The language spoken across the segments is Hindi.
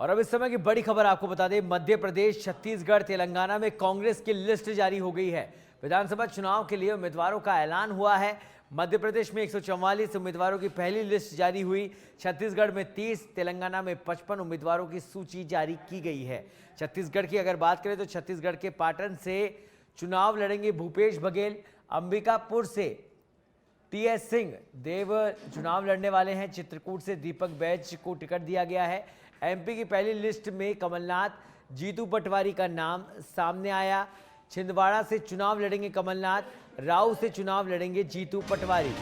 और अब इस समय की बड़ी खबर आपको बता दें, मध्य प्रदेश, छत्तीसगढ़, तेलंगाना में कांग्रेस की लिस्ट जारी हो गई है। विधानसभा चुनाव के लिए उम्मीदवारों का ऐलान हुआ है। मध्य प्रदेश में 144 उम्मीदवारों की पहली लिस्ट जारी हुई। छत्तीसगढ़ में 30, तेलंगाना में 55 उम्मीदवारों की सूची जारी की गई है। छत्तीसगढ़ की अगर बात करें तो छत्तीसगढ़ के पाटन से चुनाव लड़ेंगे भूपेश बघेल। अंबिकापुर से टीएस सिंह देव चुनाव लड़ने वाले हैं। चित्रकूट से दीपक बैज को टिकट दिया गया है। एमपी की पहली लिस्ट में कमलनाथ, जीतू पटवारी का नाम सामने आया। छिंदवाड़ा से चुनाव लड़ेंगे कमलनाथ, राऊ से चुनाव लड़ेंगे जीतू पटवारी।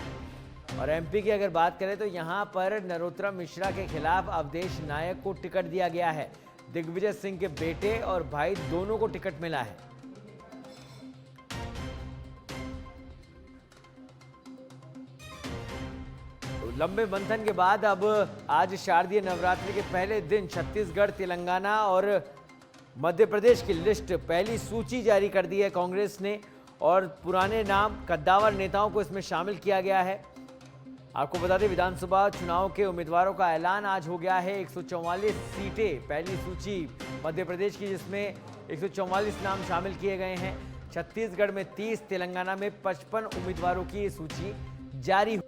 और एमपी की अगर बात करें तो यहां पर नरोत्तम मिश्रा के खिलाफ अवधेश नायक को टिकट दिया गया है। दिग्विजय सिंह के बेटे और भाई दोनों को टिकट मिला है। लंबे मंथन के बाद अब आज शारदीय नवरात्रि के पहले दिन छत्तीसगढ़, तेलंगाना और मध्य प्रदेश की लिस्ट, पहली सूची जारी कर दी है कांग्रेस ने। और पुराने नाम कद्दावर नेताओं को इसमें शामिल किया गया है। आपको बता दें, विधानसभा चुनाव के उम्मीदवारों का ऐलान आज हो गया है। 144 सीटें, पहली सूची मध्य प्रदेश की, जिसमें 144 नाम शामिल किए गए हैं। छत्तीसगढ़ में 30, तेलंगाना में 55 उम्मीदवारों की सूची जारी।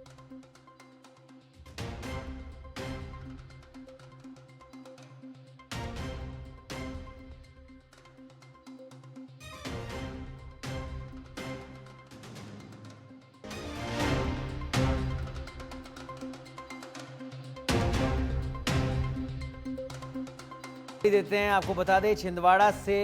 देते हैं, आपको बता दें, छिंदवाड़ा से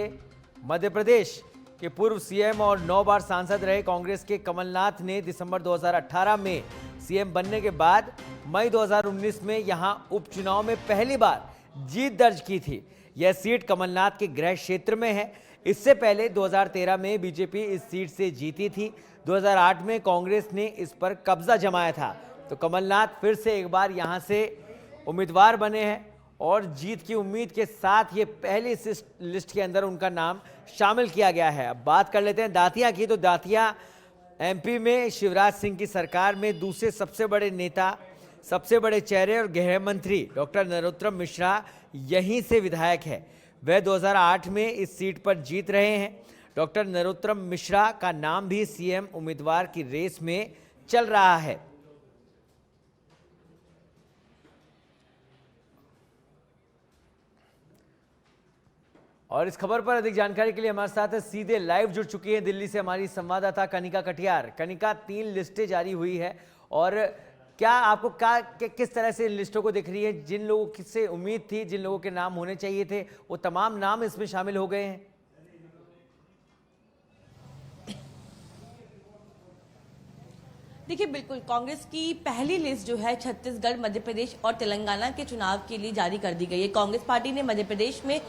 मध्य प्रदेश के पूर्व सीएम और 9 बार सांसद रहे कांग्रेस के कमलनाथ ने दिसंबर 2018 में सीएम बनने के बाद मई 2019 में यहां उपचुनाव में पहली बार जीत दर्ज की थी। यह सीट कमलनाथ के गृह क्षेत्र में है। इससे पहले 2013 में बीजेपी इस सीट से जीती थी। 2008 में कांग्रेस ने इस पर कब्जा जमाया था। तो कमलनाथ फिर से एक बार यहां से उम्मीदवार बने हैं और जीत की उम्मीद के साथ ये पहली लिस्ट के अंदर उनका नाम शामिल किया गया है। अब बात कर लेते हैं दातिया की। तो दातिया एमपी में शिवराज सिंह की सरकार में दूसरे सबसे बड़े नेता, सबसे बड़े चेहरे और गृह मंत्री डॉक्टर नरोत्तम मिश्रा यहीं से विधायक है। वह 2008 में इस सीट पर जीत रहे हैं। डॉक्टर नरोत्तम मिश्रा का नाम भी सीएम उम्मीदवार की रेस में चल रहा है। और इस खबर पर अधिक जानकारी के लिए हमारे साथ सीधे लाइव जुड़ चुकी हैं दिल्ली से हमारी संवाददाता कनिका कटियार। कनिका, 3 लिस्टें जारी हुई है और क्या आपको किस तरह से इन लिस्टों को दिख रही है? जिन लोगों से उम्मीद थी, जिन लोगों के नाम होने चाहिए थे, वो तमाम नाम इसमें शामिल हो गए हैं। देखिए, बिल्कुल कांग्रेस की पहली लिस्ट जो है छत्तीसगढ़, मध्य प्रदेश और तेलंगाना के चुनाव के लिए जारी कर दी गई है। कांग्रेस पार्टी ने मध्य प्रदेश में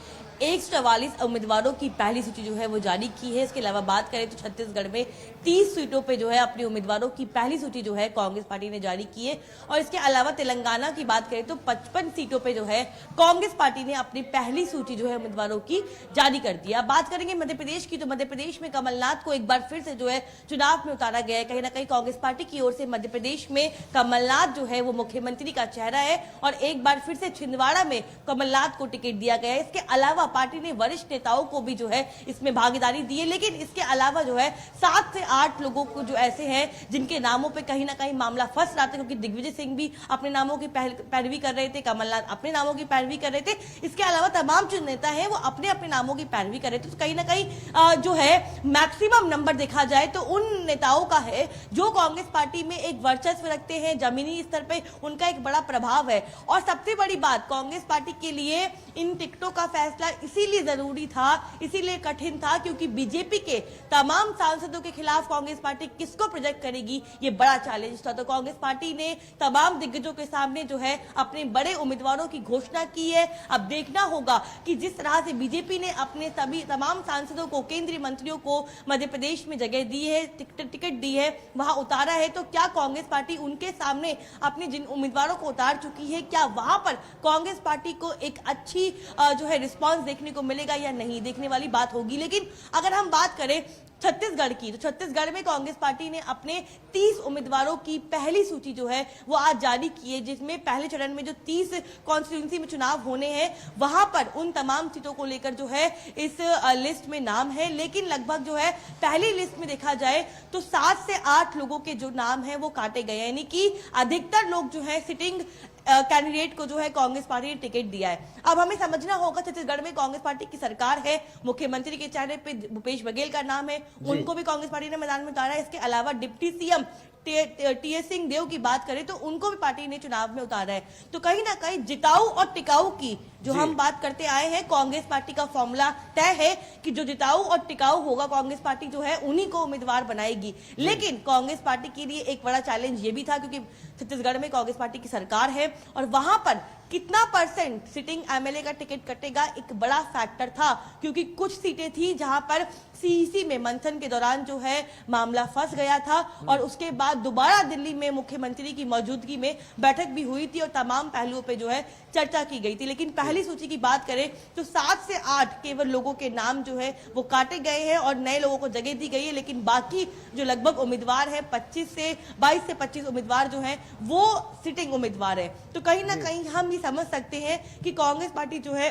144 उम्मीदवारों की पहली सूची जो है वो जारी की है। इसके अलावा बात करें तो छत्तीसगढ़ में 30 सीटों पे जो है अपने उम्मीदवारों की पहली सूची जो है कांग्रेस पार्टी ने जारी की है। और इसके अलावा तेलंगाना की बात करें तो 55 सीटों पे जो है कांग्रेस पार्टी ने अपनी पहली सूची जो है उम्मीदवारों की जारी कर दी है। अब बात करेंगे मध्य प्रदेश की, तो मध्य प्रदेश में कमलनाथ को एक बार फिर से जो है चुनाव में उतारा गया है। कहीं ना कहीं कांग्रेस पार्टी की ओर से मध्य प्रदेश में कमलनाथ जो है वो मुख्यमंत्री का चेहरा है और एक बार फिर से छिंदवाड़ा में कमलनाथ को टिकट दिया गया है। इसके अलावा पार्टी ने वरिष्ठ नेताओं को भी जो है इसमें भागीदारी दी है। लेकिन इसके अलावा जो है 7 से 8 लोगों को जो ऐसे हैं जिनके नामों पे कहीं ना कहीं मामला फंस रहा था, क्योंकि दिग्विजय सिंह भी अपने नामों की पैरवी कर रहे थे, कमलनाथ अपने नामों की पैरवी कर रहे थे। इसके अलावा तमाम जो नेता हैं वो अपने अपने नामों की पैरवी कर रहे थे। तो कहीं ना कहीं जो है मैक्सिमम नंबर देखा जाए तो उन नेताओं का है जो कांग्रेस पार्टी में एक वर्चस्व रखते हैं, जमीनी स्तर पे उनका एक बड़ा प्रभाव है। और सबसे बड़ी बात, कांग्रेस पार्टी के लिए इन टिकटों का फैसला इसीलिए जरूरी था, इसीलिए कठिन था, क्योंकि बीजेपी के तमाम सांसदों के खिलाफ कांग्रेस पार्टी किसको प्रोजेक्ट करेगी, ये बड़ा चैलेंज था। तो कांग्रेस पार्टी ने तमाम दिग्गजों के सामने जो है अपने बड़े उम्मीदवारों की घोषणा की है। अब देखना होगा कि जिस तरह से बीजेपी ने अपने तमाम सांसदों को, केंद्रीय मंत्रियों को मध्य प्रदेश में जगह दी है, टिकट दी है, वहां उतारा है, तो क्या कांग्रेस पार्टी उनके सामने अपने जिन उम्मीदवारों को उतार चुकी है, क्या वहां पर कांग्रेस पार्टी को एक अच्छी जो है रिस्पांस देखने को मिलेगा या नहीं, देखने वाली बात होगी। लेकिन अगर हम बात करें छत्तीसगढ़ की। तो छत्तीसगढ़ में कांग्रेस पार्टी ने अपने 30 उम्मीदवारों की पहली सूची जो है वो आज जारी की है, जिसमें पहले चरण में जो 30 कॉन्स्टिट्यूंसी में चुनाव होने हैं वहां पर उन तमाम सीटों को लेकर जो है इस लिस्ट में नाम है। लेकिन लगभग जो है पहली लिस्ट में देखा जाए तो 7 से 8 लोगों के जो नाम है वो काटे गए हैं, यानी कि अधिकतर लोग जो है सिटिंग कैंडिडेट को जो है कांग्रेस पार्टी ने टिकट दिया है। अब हमें समझना होगा छत्तीसगढ़ में कांग्रेस पार्टी की सरकार है, मुख्यमंत्री के चेहरे पे भूपेश बघेल का नाम है, उनको भी कांग्रेस पार्टी ने मैदान में उतारा है। इसके अलावा डिप्टी सीएम टीएस सिंहदेव की बात करें तो उनको भी पार्टी ने चुनाव में उतारा है। तो कहीं ना कहीं जिताऊ और टिकाऊ की जो हम बात करते आए हैं, कांग्रेस पार्टी का फॉर्मूला तय है कि जो जिताऊ और टिकाऊ होगा कांग्रेस पार्टी जो है उन्हीं को उम्मीदवार बनाएगी। लेकिन कांग्रेस पार्टी के लिए एक बड़ा चैलेंज ये भी था, क्योंकि छत्तीसगढ़ में कांग्रेस पार्टी की सरकार है और वहां पर कितना परसेंट सिटिंग एमएलए का टिकट कटेगा एक बड़ा फैक्टर था, क्योंकि कुछ सीटें थी जहां पर सीईसी में मंथन के दौरान जो है मामला फंस गया था और उसके बाद दोबारा दिल्ली में मुख्यमंत्री की मौजूदगी में बैठक भी हुई थी और तमाम पहलुओं पे जो है चर्चा की गई थी। लेकिन पहली सूची की बात करें तो 7 से 8 केवल लोगों के नाम जो है वो काटे गए हैं और नए लोगों को जगह दी गई है। लेकिन बाकी जो लगभग उम्मीदवार है 22 से 25 उम्मीदवार जो है वो सिटिंग उम्मीदवार है। तो कहीं ना कहीं हम ये समझ सकते हैं कि कांग्रेस पार्टी जो है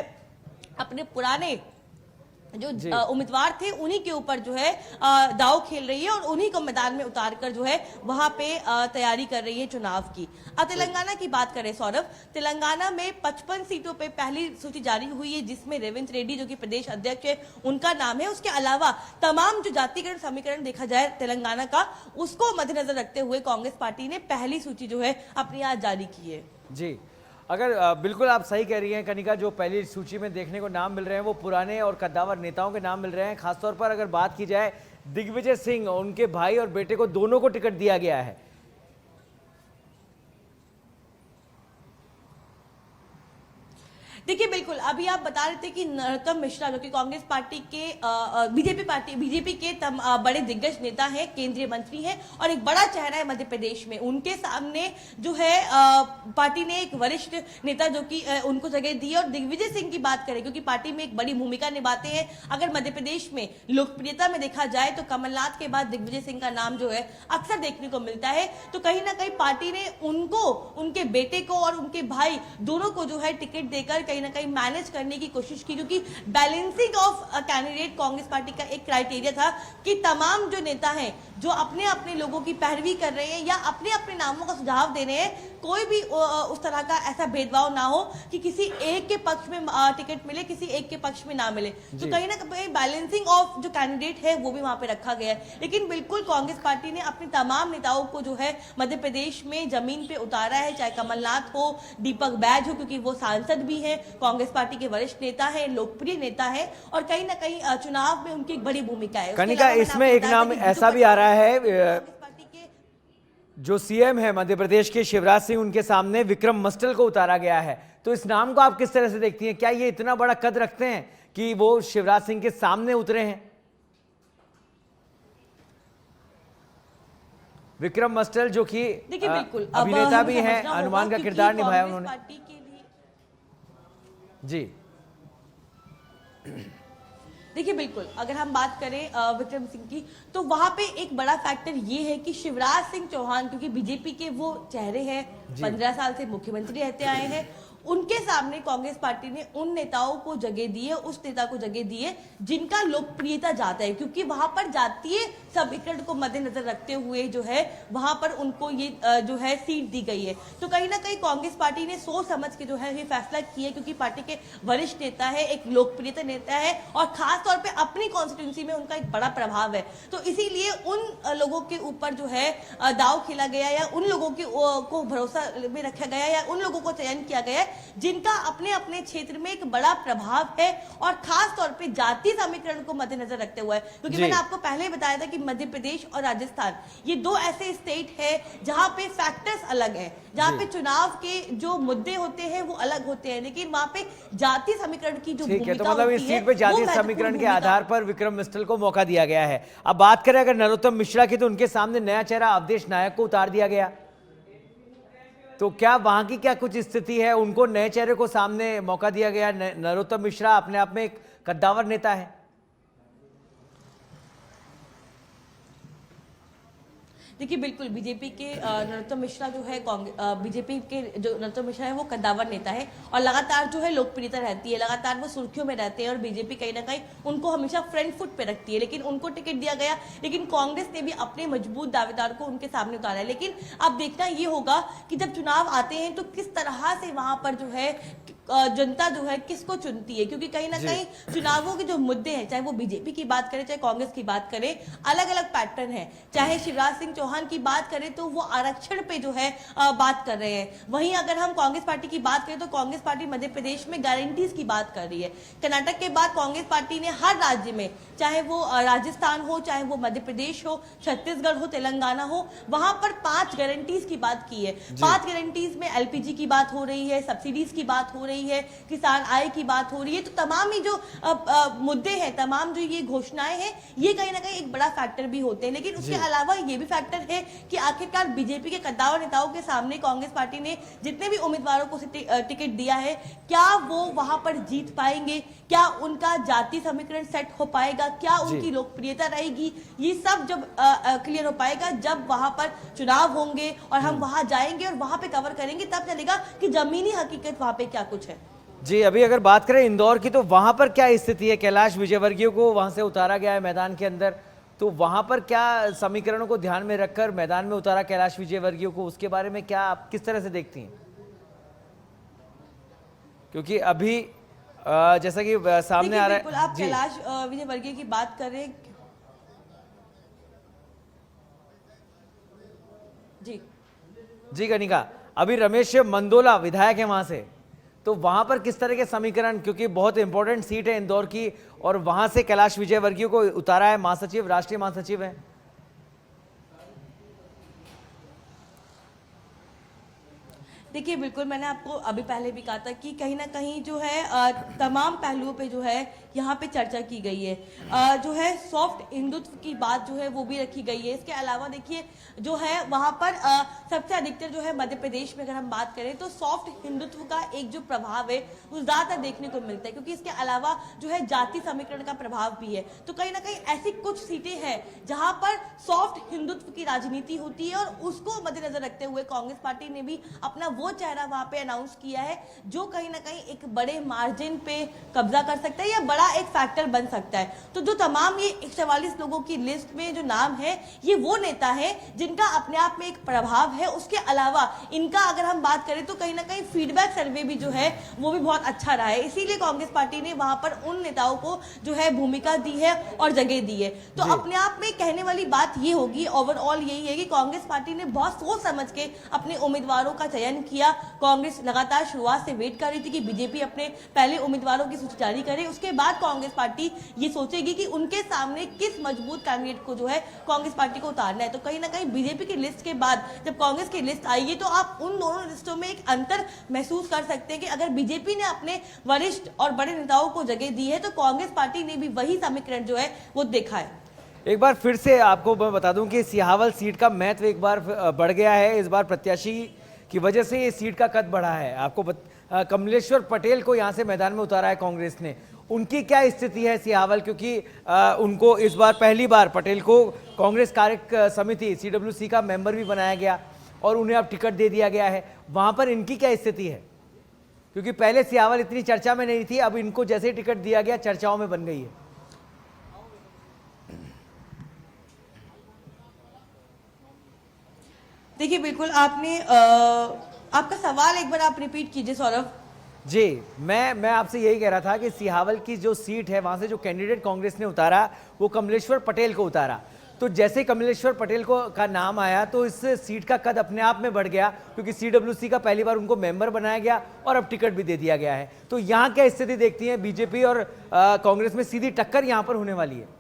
अपने पुराने जो उम्मीदवार थे उन्हीं के ऊपर जो है दाव खेल रही है और उन्हीं को मैदान में उतारकर जो है वहां पे तैयारी कर रही है चुनाव की। अब तेलंगाना की बात करें सौरभ, तेलंगाना में 55 सीटों पे पहली सूची जारी हुई है, जिसमें रेवंत रेड्डी जो कि प्रदेश अध्यक्ष है उनका नाम है। उसके अलावा तमाम जो जातिकरण समीकरण देखा जाए तेलंगाना का, उसको मद्देनजर रखते हुए कांग्रेस पार्टी ने पहली सूची जो है अपनी आज जारी की है। जी, अगर बिल्कुल आप सही कह रही हैं कनिका, जो पहली सूची में देखने को नाम मिल रहे हैं वो पुराने और कद्दावर नेताओं के नाम मिल रहे हैं। खासतौर पर अगर बात की जाए दिग्विजय सिंह, उनके भाई और बेटे को दोनों को टिकट दिया गया है। देखिए बिल्कुल, अभी आप बता रहे थे कि नरोत्तम मिश्रा जो कि कांग्रेस पार्टी के बीजेपी के बड़े दिग्गज नेता हैं, केंद्रीय मंत्री हैं और एक बड़ा चेहरा है मध्य प्रदेश में, उनके सामने जो है पार्टी ने एक वरिष्ठ नेता जो कि उनको जगह दी है। और दिग्विजय सिंह की बात करें, क्योंकि पार्टी में एक बड़ी भूमिका निभाते हैं। अगर मध्य प्रदेश में लोकप्रियता में देखा जाए तो कमलनाथ के बाद दिग्विजय सिंह का नाम जो है अक्सर देखने को मिलता है। तो कहीं ना कहीं पार्टी ने उनको, उनके बेटे को और उनके भाई दोनों को जो है टिकट देकर कहीं ना कहीं मैनेज करने की कोशिश की, क्योंकि balancing of candidate Congress party का एक क्राइटेरिया था कि तमाम जो नेता हैं जो अपने अपने लोगों की पैरवी कर रहे हैं या अपने अपने नामों का सुझाव दे रहे हैं, कोई भी उस तरह का ऐसा भेदभाव ना हो कि किसी एक के पक्ष में टिकट मिले, किसी एक के पक्ष में ना मिले। तो कहीं ना कहीं बैलेंसिंग ऑफ जो कैंडिडेट है वो भी वहां पे रखा गया है। लेकिन बिल्कुल कांग्रेस पार्टी ने अपने तमाम नेताओं को जो है मध्य प्रदेश में जमीन पे उतारा है, चाहे कमलनाथ हो, दीपक बैज हो, क्योंकि वो सांसद भी है, कांग्रेस पार्टी के वरिष्ठ नेता है, लोकप्रिय नेता है और कहीं ना कहीं चुनाव में उनकी एक बड़ी भूमिका है। कनिका, इसमें एक नाम ऐसा भी आ रहा है, जो सीएम है मध्य प्रदेश के शिवराज सिंह, उनके सामने विक्रम मस्टल को उतारा गया है। तो इस नाम को आप किस तरह से देखती हैं? क्या ये इतना बड़ा कद रखते हैं कि वो शिवराज सिंह के सामने उतरे हैं? विक्रम मस्टल जो कि देखिए बिल्कुल अभिनेता भी हैं, हनुमान का किरदार निभाया उन्होंने। जी देखिए बिल्कुल, अगर हम बात करें विक्रम सिंह की, तो वहां पे एक बड़ा फैक्टर ये है कि शिवराज सिंह चौहान, क्योंकि बीजेपी के वो चेहरे हैं, 15 साल से मुख्यमंत्री रहते आए हैं, उनके सामने कांग्रेस पार्टी ने उन नेताओं को जगह दी है, उस नेता को जगह दी है जिनका लोकप्रियता जाता है, क्योंकि वहां पर जातीय समीकरण को मद्देनजर रखते हुए जो है वहां पर उनको ये जो है सीट दी गई है। तो कहीं ना कहीं कांग्रेस पार्टी ने सोच समझ के जो है ये फैसला किया है, क्योंकि पार्टी के वरिष्ठ नेता है, एक लोकप्रियता नेता है और खास तौर पर अपनी कॉन्स्टिट्यूंसी में उनका एक बड़ा प्रभाव है। तो इसीलिए उन लोगों के ऊपर जो है दाव खेला गया या उन लोगों को भरोसा में रखा गया या उन लोगों को चयन किया गया जिनका अपने अपने क्षेत्र में एक बड़ा प्रभाव है और खास तौर पे जाति समीकरण को मद्देनजर रखते हुए, क्योंकि मैंने आपको पहले ही बताया था कि मध्य प्रदेश और राजस्थान ये दो ऐसे स्टेट है जहां पे फैक्टर्स अलग हैं, जहां पे चुनाव के जो मुद्दे होते हैं वो अलग होते हैं, लेकिन वहां पे जाति समीकरण की जो भूमिका तो मतलब इस सीट पे जाति समीकरण के आधार पर विक्रम मिस्टल को मौका दिया गया है। अब बात करें अगर नरोत्तम मिश्रा की, तो उनके सामने नया चेहरा अवधेश नायक को उतार दिया गया। तो क्या वहां की क्या कुछ स्थिति है? उनको नए चेहरे को सामने मौका दिया गया। नरोत्तम मिश्रा अपने आप में एक कद्दावर नेता है। देखिए बिल्कुल बीजेपी के नरोत्तम मिश्रा जो है बीजेपी के जो नरोत्तम मिश्रा है वो कद्दावर नेता है और लगातार जो है लोकप्रियता रहती है, लगातार वो सुर्खियों में रहते हैं और बीजेपी कहीं ना कहीं उनको हमेशा फ्रंट फुट पे रखती है। लेकिन उनको टिकट दिया गया, लेकिन कांग्रेस ने भी अपने मजबूत दावेदार को उनके सामने उतारा है। लेकिन अब देखना ये होगा कि जब चुनाव आते हैं तो किस तरह से वहां पर जो है जनता जो है किसको चुनती है, क्योंकि कहीं ना कहीं चुनावों के जो मुद्दे हैं, चाहे वो बीजेपी की बात करें चाहे कांग्रेस की बात करें, अलग अलग पैटर्न है। चाहे शिवराज सिंह चौहान की बात करें तो वो आरक्षण पे जो है बात कर रहे हैं, वहीं अगर हम कांग्रेस पार्टी की बात करें तो कांग्रेस पार्टी मध्य प्रदेश में गारंटीज की बात कर रही है। कर्नाटक के बाद कांग्रेस पार्टी ने हर राज्य में, चाहे वो राजस्थान हो, चाहे वो मध्य प्रदेश हो, छत्तीसगढ़ हो, तेलंगाना हो, वहां पर 5 गारंटीज की बात की है। 5 गारंटीज में एलपीजी की बात हो रही है, सब्सिडीज की बात हो रही है, किसान आय की बात हो रही है। तो तमाम ही जो मुद्दे हैं, तमाम जो ये घोषणाएं हैं, ये कहीं ना कहीं एक बड़ा फैक्टर भी होते हैं। लेकिन उसके अलावा ये भी फैक्टर है कि आखिरकार बीजेपी के कद्दावर नेताओं के सामने कांग्रेस पार्टी ने जितने भी उम्मीदवारों को टिकट दिया है, क्या वो वहां पर जीत पाएंगे, क्या उनका जाति समीकरण सेट हो पाएगा, क्या उनकी लोकप्रियता रहेगी, ये सब जब क्लियर हो पाएगा, जब वहां पर चुनाव होंगे और हम वहां जाएंगे और वहां पे कवर करेंगे, तब चलेगा कि जमीनी हकीकत वहां पे क्या कुछ है। जी, अभी अगर बात करें इंदौर की तो वहां पर क्या स्थिति है? कैलाश विजयवर्गीय को वहां से उतारा गया है मैदान के अंदर, तो वहां पर क्या समीकरणों को ध्यान में रखकर मैदान में उतारा कैलाश विजयवर्गीय को, उसके बारे में क्या आप किस तरह से देखती हैं? क्योंकि अभी जैसा कि सामने आ रहा है, बिल्कुल आप कैलाश विजयवर्गीय की बात कर रहे हैं। जी कनिका, अभी रमेश मंदोला विधायक है वहां से, तो वहां पर किस तरह के समीकरण, क्योंकि बहुत इंपॉर्टेंट सीट है इंदौर की और वहां से कैलाश विजयवर्गीय को उतारा है, महासचिव, राष्ट्रीय महासचिव है। देखिए बिल्कुल मैंने आपको अभी पहले भी कहा था कि कहीं ना कहीं जो है तमाम पहलुओं पे जो है यहाँ पे चर्चा की गई है। जो है सॉफ्ट हिंदुत्व की बात जो है वो भी रखी गई है। इसके अलावा देखिए जो है वहाँ पर सबसे अधिकतर जो है मध्य प्रदेश में अगर हम बात करें तो सॉफ्ट हिंदुत्व का एक जो प्रभाव है वो ज़्यादातर देखने को मिलता है, क्योंकि इसके अलावा जो है जाति समीकरण का प्रभाव भी है। तो कहीं ना कहीं ऐसी कुछ सीटें हैं जहाँ पर सॉफ्ट हिंदुत्व की राजनीति होती है और उसको मद्देनजर रखते हुए कांग्रेस पार्टी ने भी अपना वो चेहरा वहां पे अनाउंस किया है जो कहीं ना कहीं एक बड़े मार्जिन पे कब्जा कर सकता है या बड़ा एक फैक्टर बन सकता है। तो जो तमाम ये 144 लोगों की लिस्ट में जो नाम है, ये वो नेता है जिनका अपने आप में एक प्रभाव है। उसके अलावा इनका अगर हम बात करें तो कहीं ना कहीं फीडबैक सर्वे भी जो है वो भी बहुत अच्छा रहा है, इसीलिए कांग्रेस पार्टी ने वहां पर उन नेताओं को जो है भूमिका दी है और जगह दी है। तो अपने आप में कहने वाली बात ये होगी, ओवरऑल यही है कि कांग्रेस पार्टी ने बहुत सोच समझ के अपने उम्मीदवारों का चयन किया। कांग्रेस लगातार शुरुआत से वेट कर रही थी कि बीजेपी अपने पहले उम्मीदवारों की सूची जारी करे, उसके बाद कांग्रेस पार्टी ये सोचेगी कि उनके सामने किस मजबूत कैंडिडेट को जो है कांग्रेस पार्टी को उतारना है। तो कहीं ना कहीं बीजेपी की लिस्ट के बाद जब कांग्रेस की लिस्ट आएगी तो आप उन दोनों लिस्टों में एक अंतर महसूस कर सकते हैं कि अगर बीजेपी ने अपने वरिष्ठ और बड़े नेताओं को जगह दी है तो कांग्रेस पार्टी ने भी वही समीकरण जो है वो देखा है। एक बार फिर से आपको मैं बता दूं कि सिहावल सीट का महत्व एक बार बढ़ गया है। इस बार प्रत्याशी की वजह से ये सीट का कद बढ़ा है। आपको कमलेश्वर पटेल को यहाँ से मैदान में उतारा है कांग्रेस ने। उनकी क्या स्थिति है सिहावल, क्योंकि उनको इस बार पहली बार पटेल को कांग्रेस कार्य समिति सीडब्ल्यूसी का मेंबर भी बनाया गया और उन्हें अब टिकट दे दिया गया है। वहां पर इनकी क्या स्थिति है, क्योंकि पहले सिहावल इतनी चर्चा में नहीं थी, अब इनको जैसे ही टिकट दिया गया चर्चाओं में बन गई है। देखिए बिल्कुल आपने आपका सवाल एक बार आप रिपीट कीजिए सौरभ जी। मैं आपसे यही कह रहा था कि सिहावल की जो सीट है वहां से जो कैंडिडेट कांग्रेस ने उतारा वो कमलेश्वर पटेल को उतारा। तो जैसे कमलेश्वर पटेल का नाम आया तो इस सीट का कद अपने आप में बढ़ गया, क्योंकि सीडब्ल्यूसी का पहली बार उनको मेंबर बनाया गया और अब टिकट भी दे दिया गया है। तो यहाँ क्या स्थिति देखती हैं? बीजेपी और कांग्रेस में सीधी टक्कर यहाँ पर होने वाली है।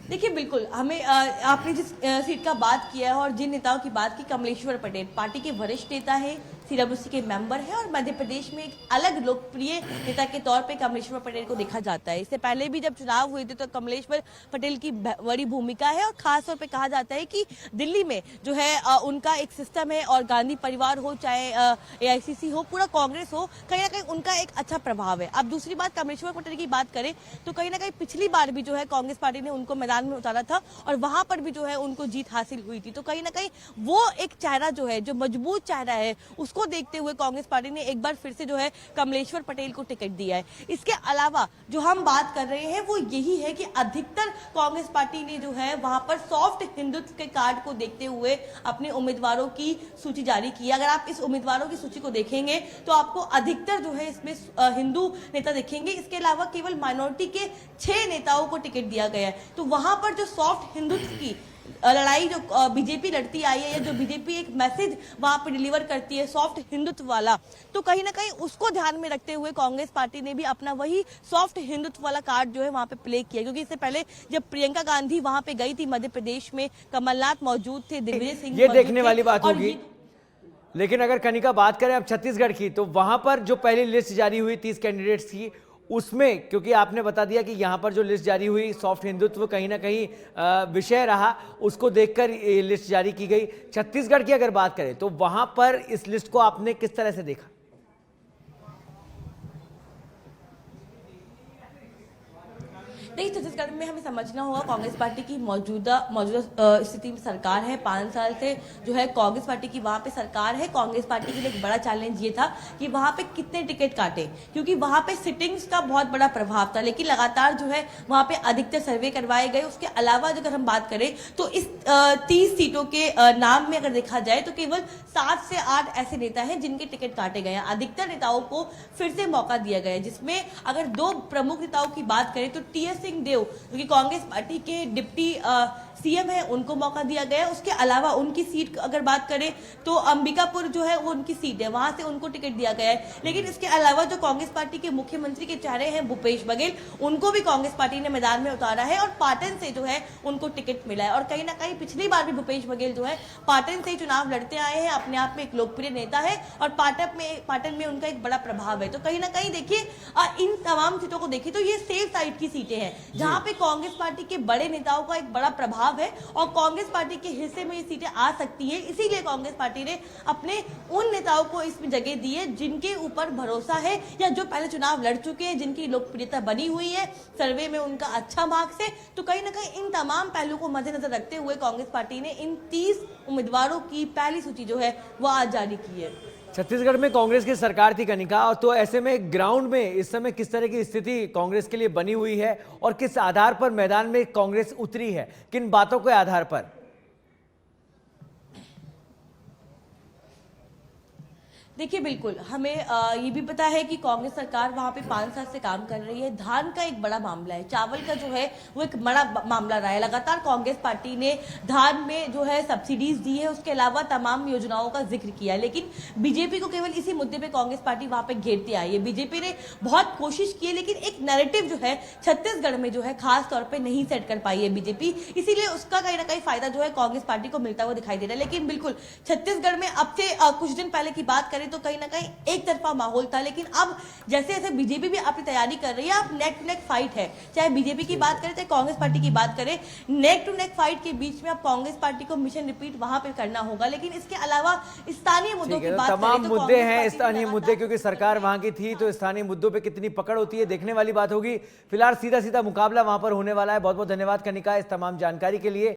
देखिए बिल्कुल हमें आपने जिस सीट का बात किया है और जिन नेताओं की बात की, कमलेश्वर पटेल पार्टी के वरिष्ठ नेता है, सीडब्ल्यूसी के मेंबर हैं और मध्य प्रदेश में एक अलग लोकप्रिय नेता के तौर पे कमलेश्वर पटेल को देखा जाता है। इससे पहले भी जब चुनाव हुए थे तो कमलेश्वर पटेल की बड़ी भूमिका है और खास तौर पे कहा जाता है कि दिल्ली में जो है उनका एक सिस्टम है और गांधी परिवार हो चाहे एआईसीसी हो पूरा कांग्रेस हो, कहीं ना कहीं उनका एक अच्छा प्रभाव है। अब दूसरी बात कमलेश्वर पटेल की बात करें तो कहीं ना कहीं पिछली बार भी जो है कांग्रेस पार्टी ने उनको मैदान में उतारा था और वहां पर भी जो है उनको जीत हासिल हुई थी। तो कहीं ना कहीं वो एक चेहरा जो है, जो मजबूत चेहरा है, उसको देखते हुए कांग्रेस पार्टी ने एक बार फिर से जो है कमलेश्वर पटेल को टिकट दिया है। इसके अलावा जो हम बात कर रहे हैं वो यही है कि अधिकतर कांग्रेस पार्टी ने जो है वहां पर सॉफ्ट हिंदुत्व के कार्ड को देखते हुए अपने उम्मीदवारों की सूची जारी की। अगर आप इस उम्मीदवारों की सूची को देखेंगे तो आपको अधिकतर जो है इसमें हिंदू नेता दिखेंगे। इसके अलावा केवल माइनॉरिटी के 6 नेताओं को टिकट दिया गया है। तो वहां पर जो सॉफ्ट हिंदुत्व की लड़ाई जो बीजेपी लड़ती आई है या जो बीजेपी एक मैसेज वहां पर डिलीवर करती है सॉफ्ट हिंदुत्व वाला, तो कहीं ना कहीं उसको ध्यान में रखते हुए कांग्रेस पार्टी ने भी अपना वही सॉफ्ट हिंदुत्व वाला कार्ड जो है वहां पे प्ले किया। क्योंकि इससे पहले जब प्रियंका गांधी वहां पे गई थी मध्य प्रदेश में, कमलनाथ मौजूद थे, दिग्विजय सिंह ये देखने वाली बात और होगी। लेकिन अगर कनिका बात करें अब छत्तीसगढ़ की, तो वहां पर जो पहली लिस्ट जारी हुई 30 कैंडिडेट्स की, उसमें क्योंकि आपने बता दिया कि यहां पर जो लिस्ट जारी हुई सॉफ्ट हिंदुत्व कहीं ना कहीं विषय रहा, उसको देखकर ये लिस्ट जारी की गई। छत्तीसगढ़ की अगर बात करें तो वहां पर इस लिस्ट को आपने किस तरह से देखा? नहीं, छत्तीसगढ़ में हमें समझना होगा कांग्रेस पार्टी की मौजूदा स्थिति में सरकार है। 5 साल से जो है कांग्रेस पार्टी की वहां पे सरकार है। कांग्रेस पार्टी के लिए एक बड़ा चैलेंज ये था कि वहां पे कितने टिकट काटे, क्योंकि वहां पे सिटिंग्स का बहुत बड़ा प्रभाव था। लेकिन लगातार जो है वहां पे अधिकतर सर्वे करवाए गए। उसके अलावा अगर हम बात करें तो इस 30 सीटों के नाम में अगर देखा जाए तो केवल 7 से 8 ऐसे नेता हैं जिनके टिकट काटे गए हैं। अधिकतर नेताओं को फिर से मौका दिया गया है, जिसमें अगर 2 प्रमुख नेताओं की बात करें तो टीएस सिंह देव जो कि कांग्रेस पार्टी के डिप्टी सीएम है, उनको मौका दिया गया है। उसके अलावा उनकी सीट अगर बात करें तो अंबिकापुर जो है वो उनकी सीट है, वहां से उनको टिकट दिया गया है। लेकिन इसके अलावा जो कांग्रेस पार्टी के मुख्यमंत्री के चेहरे हैं भूपेश बघेल, उनको भी कांग्रेस पार्टी ने मैदान में उतारा है और पाटन से जो है उनको टिकट मिला है। और कहीं ना कहीं पिछली बार भी भूपेश बघेल जो है पाटन से चुनाव लड़ते आए हैं, अपने आप में एक लोकप्रिय नेता है और पाटन में उनका एक बड़ा प्रभाव है। तो कहीं ना कहीं देखिए इन तमाम सीटों को देखिए तो ये सेफ साइड की सीटें हैं जहां पे कांग्रेस पार्टी के बड़े नेताओं का एक बड़ा प्रभाव है और कांग्रेस पार्टी के हिस्से में ये सीटें आ सकती है। इसीलिए कांग्रेस पार्टी ने अपने उन नेताओं को इसमें जगह दी है जिनके ऊपर भरोसा है या जो पहले चुनाव लड़ चुके हैं, जिनकी लोकप्रियता बनी हुई है, सर्वे में उनका अच्छा मार्क्स है। तो कहीं ना कहीं इन तमाम पहलुओं को मद्देनजर रखते हुए कांग्रेस पार्टी ने इन 30 उम्मीदवारों की पहली सूची जो है वो आज जारी की है। छत्तीसगढ़ में कांग्रेस की सरकार थी कनिका, और तो ऐसे में ग्राउंड में इस समय किस तरह की स्थिति कांग्रेस के लिए बनी हुई है और किस आधार पर मैदान में कांग्रेस उतरी है, किन बातों के आधार पर? देखिए बिल्कुल हमें ये भी पता है कि कांग्रेस सरकार वहां पे 5 साल से काम कर रही है। धान का एक बड़ा मामला है, चावल का जो है वो एक बड़ा मामला रहा है। लगातार कांग्रेस पार्टी ने धान में जो है सब्सिडीज दी है, उसके अलावा तमाम योजनाओं का जिक्र किया है। लेकिन बीजेपी को केवल इसी मुद्दे पे कांग्रेस पार्टी वहां पे घेरती आई है। बीजेपी ने बहुत कोशिश की है लेकिन एक नैरेटिव जो है छत्तीसगढ़ में जो है खास तौर पर नहीं सेट कर पाई है बीजेपी, इसीलिए उसका कहीं ना कहीं फायदा जो है कांग्रेस पार्टी को मिलता हुआ दिखाई दे रहा है। लेकिन बिल्कुल छत्तीसगढ़ में अब से कुछ दिन पहले की बात करें तो कहीं ना कहीं एक तरफा माहौल था। लेकिन अब जैसे जैसे बीजेपी भी अपनी तैयारी कर रही है, अब नेक टू नेक फाइट है। चाहे बीजेपी की बात करें चाहे कांग्रेस पार्टी की बात करें, नेक टू नेक फाइट के बीच में अब कांग्रेस पार्टी को मिशन रिपीट वहां पर करना होगा। लेकिन इसके अलावा स्थानीय मुद्दों की बात तमाम करें तो मुद्दे हैं, स्थानीय मुद्दे, क्योंकि सरकार वहां की थी तो स्थानीय मुद्दों पे कितनी पकड़ होती है देखने वाली बात होगी। फिलहाल सीधा सीधा मुकाबला वहां पर होने वाला है। बहुत बहुत धन्यवाद कनिका इस तमाम जानकारी के लिए।